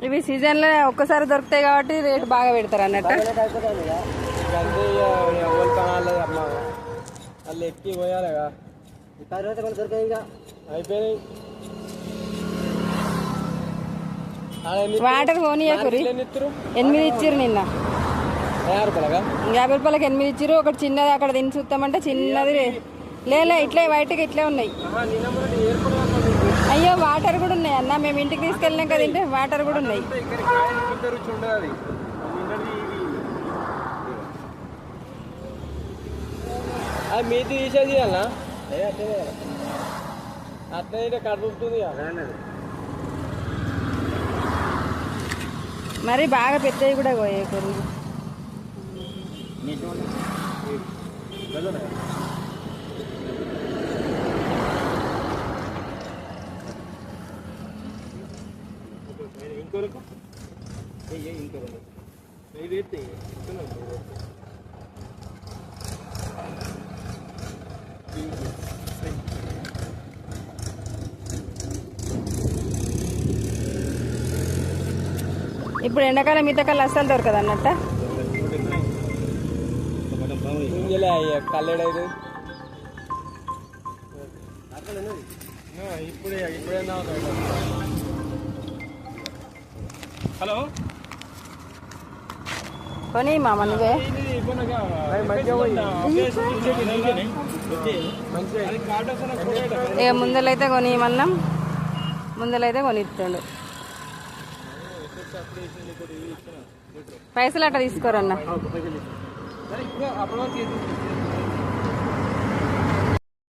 ఇవి సీజన్ లో ఒక్కసారి దొరుకుతాయి కాబట్టి రేటు బాగా పెడతారు అన్నట్టు. వాళ్ళు ఎక్కి పోయాలిగా దొరికాయి ఇక అయిపోయినాయి. వాటర్ పోనీయకురి 8 ఇచ్చిర్రు నిన్న. 50 రూపాయలకి 8 ఇచ్చిర్రు. ఒకటి చిన్నది అక్కడ తిని చూస్తామంటే చిన్నది లేలే ఇట్లే వైట్గా ఇట్లే ఉన్నాయి. అయ్యో వాటర్ కూడా ఉన్నాయి అన్న, మేము ఇంటికి తీసుకెళ్ళినాం కదా తింటే వాటర్ కూడా ఉన్నాయి. మీది తీసేది అన్న అట్లయితే కడుపుతుంది. మరి బాగా పెద్దవి కూడా పోయేకూరు. ఇప్పుడు ఎండాకాలం మిగతాకాలం అస్సలు దొరకదు అన్నట్ట. కల్లెడైదు ఇప్పుడే హలో కొని మామ నువ్వే ఇక ముందలైతే కొనియమన్నాం, ముందలైతే కొనిస్తుండు. పైసలు అట్లా తీసుకోరన్న.